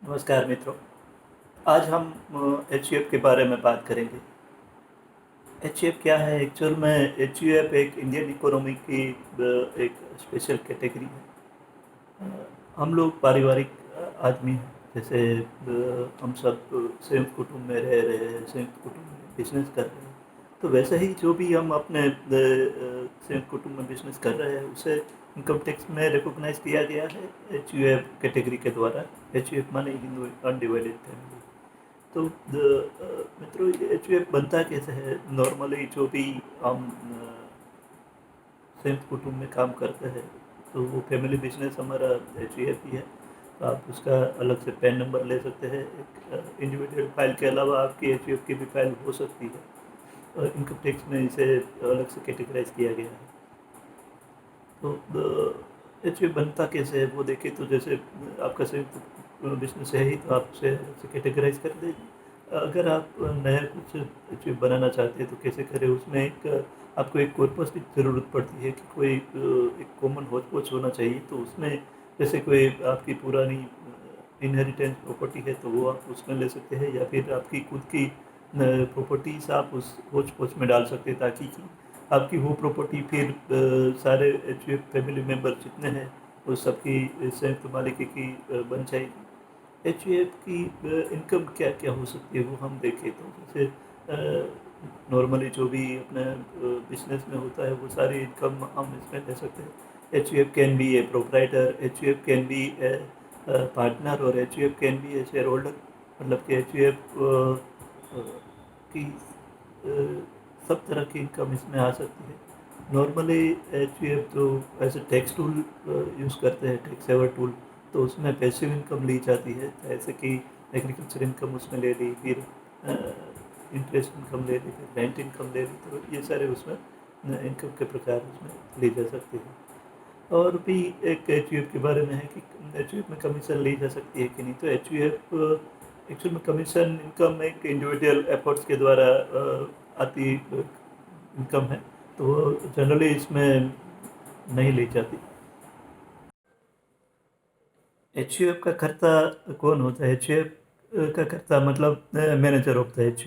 नमस्कार मित्रों। आज हम एच के बारे में बात करेंगे। एच क्या है? एक्चुअल में एच एक इंडियन इकोनॉमी की एक स्पेशल कैटेगरी है। हम लोग पारिवारिक आदमी हैं। जैसे हम सब संयुक्त कुटुंब में रह रहे हैं, संयुक्त कुटुंब में बिजनेस कर रहे हैं। तो वैसे ही जो भी हम अपने संयुक्त कुटुंब में बिजनेस कर रहे हैं उसे इनकम टैक्स में रिकॉग्नाइज किया गया है एच कैटेगरी के द्वारा। एच माने हिंदू अनडिवाइडेड फैमिली। तो मित्रों, एच बनता कैसे है? नॉर्मली जो भी हम संयुक्त कुटुंब में काम करते हैं तो वो फैमिली बिजनेस हमारा एच ही है। तो आप उसका अलग से पैन नंबर ले सकते हैं। एक इंडिविजुअल फाइल के अलावा आपकी एच की भी फाइल हो सकती है। और इनकम टैक्स में इसे अलग से कैटेगराइज किया गया है। तो एच बनता कैसे है वो देखें तो जैसे आपका संयुक्त बिजनेस है ही तो आप उसे अलग से कैटेगराइज कर देंगे। अगर आप नया कुछ एच बनाना चाहते हैं तो कैसे करें? उसमें एक आपको एक कॉर्पस की ज़रूरत पड़ती है कि कोई एक कॉमन होच होना चाहिए। तो उसमें जैसे कोई आपकी पुरानी इनहेरिटेंस प्रॉपर्टी है तो वो आप उसमें ले सकते हैं, या फिर आपकी खुद की प्रॉपर्टीज़ आप उस होच पोच में डाल सकते हैं, ताकि कि आपकी वो प्रॉपर्टी फिर सारे एच फैमिली मेम्बर जितने हैं वो सबकी संयुक्त मालिकी की बन जाएगी। एच की इनकम क्या क्या हो सकती है वो हम देखें तो जैसे नॉर्मली जो भी अपने बिजनेस में होता है वो सारी इनकम हम इसमें ले सकते हैं। H can be a proprietor, H can be a partner, और H can be a shareholder. मतलब कि एच की सब तरह की इनकम इसमें आ सकती है। नॉर्मली एच तो ऐसे टैक्स टूल यूज़ करते हैं, टैक्स सेवर टूल। तो उसमें पैसिव इनकम ली जाती है, जैसे कि एग्रीकल्चर इनकम उसमें ले ली, फिर इंटरेस्ट इनकम ले ली, फिर रेंट इनकम ले ली। तो ये सारे उसमें इनकम के प्रकार उसमें ली जा सकती है। और भी एक एच के बारे में है कि एच में कमीशन ली जा सकती है कि नहीं। तो एच एक्चुअल में कमीशन इनकम एक इंडिविजुअल एफर्ट्स के द्वारा आती इनकम है, तो वो जनरली इसमें नहीं ली जाती। एच का कर्ता कौन होता है? एच का कर्ता मतलब मैनेजर ऑफ द एच।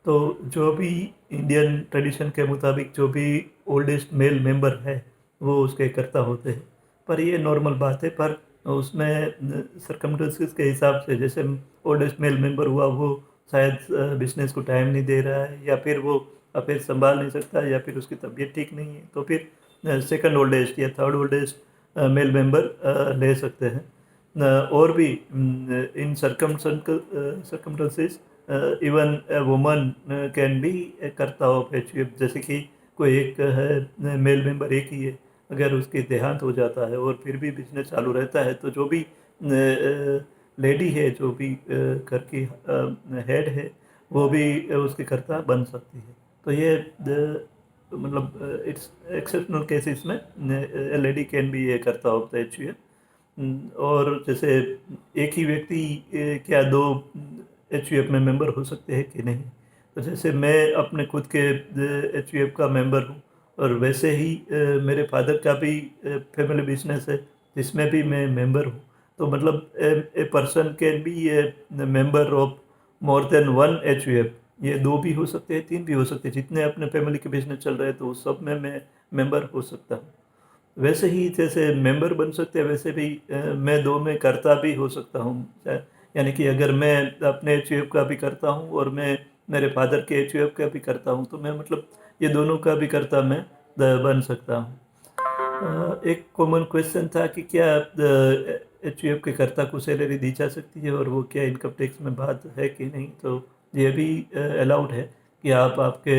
तो जो भी इंडियन ट्रेडिशन के मुताबिक जो भी ओल्डेस्ट मेल मेंबर है वो उसके कर्ता होते हैं। पर ये नॉर्मल बात है, पर उसमें सरकमस्टेंसेस के हिसाब से जैसे ओल्डेस्ट मेल मेंबर हुआ वो शायद बिजनेस को टाइम नहीं दे रहा है, या फिर वो अफेयर संभाल नहीं सकता, या फिर उसकी तबीयत ठीक नहीं है, तो फिर सेकंड ओल्डेस्ट या थर्ड ओल्डेस्ट मेल मेंबर ले सकते हैं। और भी in circumstances even woman can be karta of H. जैसे कि कोई एक है मेल मेंबर एक ही है, अगर उसकी देहांत हो जाता है और फिर भी बिजनेस चालू रहता है तो जो भी लेडी है, जो भी घर की हेड है, वो भी उसकी कर्ता बन सकती है। तो ये मतलब इट्स एक्सेप्शनल केसेस में लेडी कैन बी ए कर्ता ऑफ द एच। और जैसे एक ही व्यक्ति क्या दो एच में मेंबर हो सकते हैं कि नहीं? तो जैसे मैं अपने खुद के एच का मेंबर हूँ, और वैसे ही मेरे फादर का भी फैमिली बिजनेस है जिसमें भी मैं मेंबर हूँ। तो मतलब a person can be A member of more than one H. ये दो भी हो सकते हैं, तीन भी हो सकते हैं, जितने अपने फैमिली के बिजनेस चल रहे हैं तो उस सब में मैं मेंबर हो सकता हूँ। वैसे ही जैसे मेंबर बन सकते हैं वैसे भी मैं दो में करता भी हो सकता हूँ। यानी कि अगर मैं अपने एच का भी करता हूँ और मैं मेरे फादर के एच का भी करता हूँ, तो मैं मतलब ये दोनों का भी करता मैं बन सकता हूँ। एक कॉमन क्वेश्चन था कि क्या एच के कर्ता को सैलरी दी जा सकती है और वो क्या इनकम टैक्स में बात है कि नहीं? तो ये भी अलाउड है कि आप आपके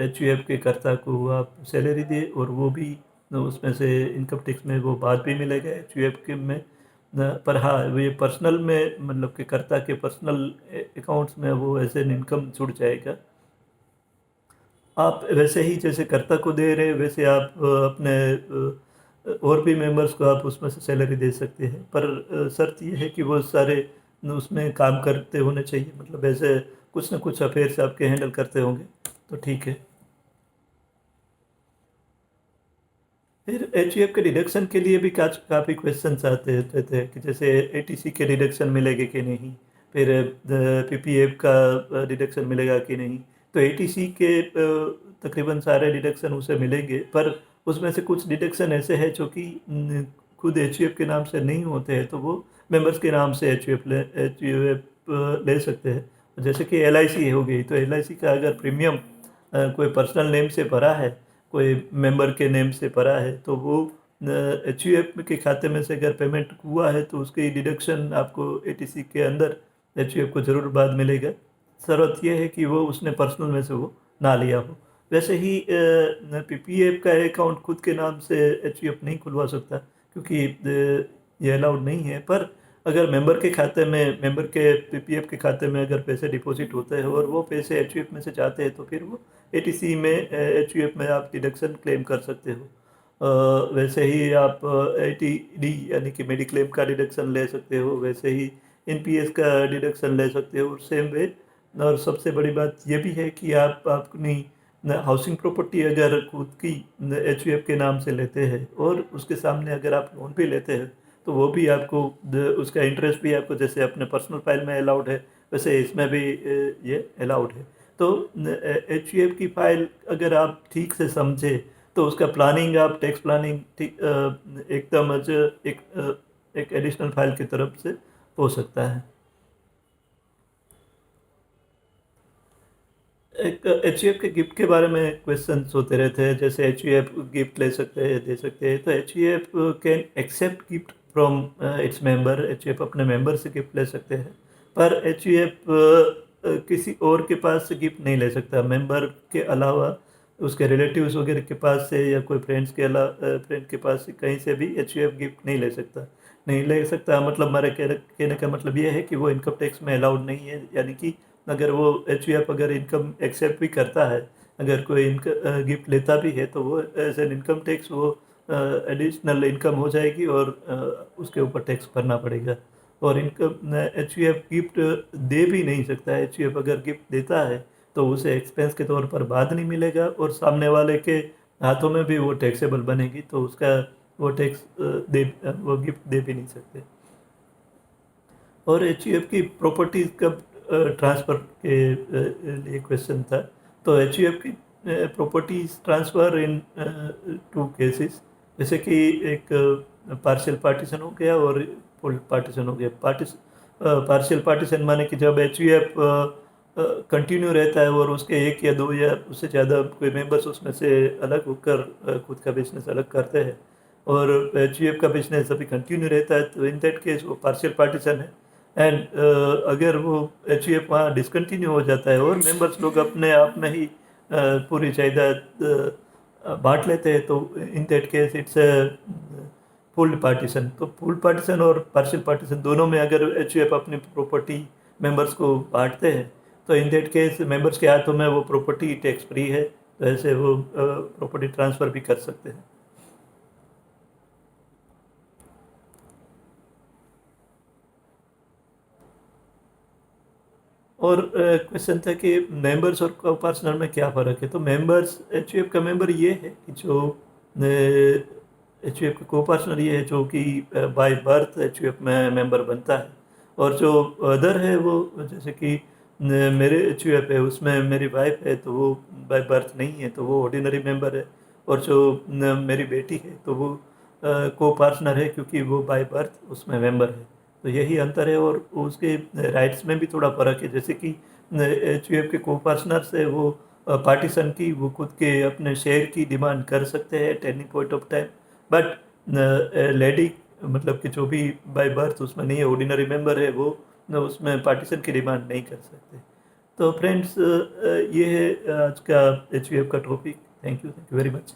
एच के कर्ता को आप सैलरी दें, और वो भी उसमें से इनकम टैक्स में वो बात भी मिलेगा एच के में। पर हाँ, वो ये पर्सनल में मतलब कि कर्ता के पर्सनल अकाउंट्स में वो एज एन इनकम जुड़ जाएगा। आप वैसे ही जैसे कर्ता को दे रहे वैसे आप अपने और भी मेंबर्स को आप उसमें से सैलरी दे सकते हैं, पर शर्त ये है कि वो सारे उसमें काम करते होने चाहिए। मतलब ऐसे कुछ ना कुछ अफेयर्स आपके हैंडल करते होंगे तो ठीक है। फिर एचयूएफ के डिडक्शन के लिए भी काफ़ी क्वेश्चन आते रहते थे कि जैसे एटीसी के डिडक्शन मिलेंगे कि नहीं, फिर पीपीएफ का डिडक्शन मिलेगा कि नहीं। तो एटीसी के तकरीबन सारे डिडक्शन उसे मिलेंगे, पर उसमें से कुछ डिडक्शन ऐसे हैं जो कि खुद एचयूएफ के नाम से नहीं होते हैं, तो वो मेंबर्स के नाम से एचयूएफ ले सकते हैं। जैसे कि एलआईसी हो गई, तो एलआईसी का अगर प्रीमियम कोई पर्सनल नेम से भरा है, कोई मेंबर के नेम से भरा है, तो वो एच यू एफ के खाते में से अगर पेमेंट हुआ है तो उसकी डिडक्शन आपको एटीसी के अंदर एच यू एफ को ज़रूर बाद मिलेगा। शर्त यह है कि वो उसने पर्सनल में से वो ना लिया हो। वैसे ही पीपीएफ का अकाउंट खुद के नाम से एच यू एफ नहीं खुलवा सकता, क्योंकि ये अलाउड नहीं है। पर अगर मेंबर के खाते में, मेंबर के पीपीएफ के खाते में अगर पैसे डिपॉजिट होते हैं और वो पैसे एच यू एफ में से जाते हैं, तो फिर वो एटीसी में एच यू एफ में आप डिडक्शन क्लेम कर सकते हो। वैसे ही आप एटीडी यानी कि मेडिक्लेम का डिडक्शन ले सकते हो, वैसे ही एनपीएस का डिडक्शन ले सकते हो, और सेम वे। और सबसे बड़ी बात ये भी है कि आप अपनी हाउसिंग प्रॉपर्टी अगर खुद की एच यू एफ के नाम से लेते हैं और उसके सामने अगर आप लोन भी लेते हैं, तो वो भी आपको उसका इंटरेस्ट भी आपको जैसे अपने पर्सनल फाइल में अलाउड है, वैसे इसमें भी ये अलाउड है। तो एच यू एफ की फाइल अगर आप ठीक से समझे, तो उसका प्लानिंग, आप टैक्स प्लानिंग ठीक एकदम एक एडिशनल फाइल की तरफ से हो सकता है। एक एच यू एफ के गिफ्ट के बारे में क्वेश्चन होते रहते हैं, जैसे एच यू एफ गिफ्ट ले सकते हैं, दे सकते हैं। तो H U F can accept gift from its member. H U F अपने मेंबर से गिफ्ट ले सकते हैं, पर एच यू एफ किसी और के पास से गिफ्ट नहीं ले सकता। मेंबर के अलावा उसके रिलेटिव्स वगैरह के पास से या कोई फ्रेंड्स के अलावा फ्रेंड के पास से कहीं से भी एच यू एफ गिफ्ट नहीं ले सकता। नहीं ले सकता मतलब हमारे कहने का मतलब ये है कि वो इनकम टैक्स में अलाउड नहीं है। यानी कि अगर वो एच यू एफ अगर इनकम एक्सेप्ट भी करता है, अगर कोई इनका गिफ्ट लेता भी है, तो वो एज एन इनकम टैक्स वो एडिशनल इनकम हो जाएगी और उसके ऊपर टैक्स भरना पड़ेगा। और income H U F gift दे भी नहीं सकता है। एच यू एफ अगर गिफ्ट देता है तो उसे एक्सपेंस के तौर पर बाद नहीं मिलेगा, और सामने वाले के हाथों में भी वो टैक्सेबल बनेगी, तो उसका वो टैक्स दे वो गिफ्ट दे भी नहीं सकते। और एच यू एफ की प्रॉपर्टीज कब ट्रांसफ़र के लिए क्वेश्चन था। तो एच यू एफ की properties transfer in two cases, जैसे कि एक पार्शियल पार्टीशन हो गया और फुल पार्टीशन हो गया। पार्शियल पार्टीशन माने कि जब एच यू एफ कंटिन्यू रहता है और उसके एक या दो या उससे ज़्यादा कोई मेंबर्स उसमें से अलग होकर खुद का बिजनेस अलग करते हैं, और एच यू एफ का बिजनेस अभी कंटिन्यू रहता है, तो इन दैट केस वो पार्शियल पार्टीशन है। एंड अगर वो एच यू एफ वहाँ डिसकंटिन्यू हो जाता है और मेंबर्स लोग अपने आप में ही पूरी जायदाद बांट लेते हैं, तो in that case it's full partition. तो फुल पार्टीशन और पार्शियल पार्टीशन दोनों में अगर एच यू एफ अपनी प्रॉपर्टी मेंबर्स को बांटते हैं, तो इन दैट केस मेंबर्स के हाथों में वो प्रॉपर्टी टैक्स फ्री है, तो ऐसे वो प्रॉपर्टी ट्रांसफ़र भी कर सकते हैं। और क्वेश्चन था कि मेंबर्स और को पार्टनर में क्या फ़र्क है। तो मेंबर्स, एच यू एफ का मेंबर ये है कि जो एच यू एफ का को पार्टनर ये है जो कि by birth H U F में मेंबर बनता है। और जो अदर है वो, जैसे कि मेरे एच यू एफ है उसमें मेरी वाइफ है, तो वो बाय बर्थ नहीं है, तो वो ऑर्डिनरी मेंबर है। और जो मेरी बेटी है, तो वो को पार्टनर है, क्योंकि वो बाय बर्थ उसमें मेंबर है। तो यही अंतर है। और उसके राइट्स में भी थोड़ा फ़र्क है, जैसे कि एच यू एफ के को पार्टनर से वो पार्टीशन की वो खुद के अपने शेयर की डिमांड कर सकते हैं at any point of time. But lady, मतलब कि जो भी बाय बर्थ उसमें नहीं है, ऑर्डिनरी मेंबर है, वो उसमें पार्टीशन की डिमांड नहीं कर सकते। तो फ्रेंड्स, ये है आज का एच यू एफ का topic. Thank you very much.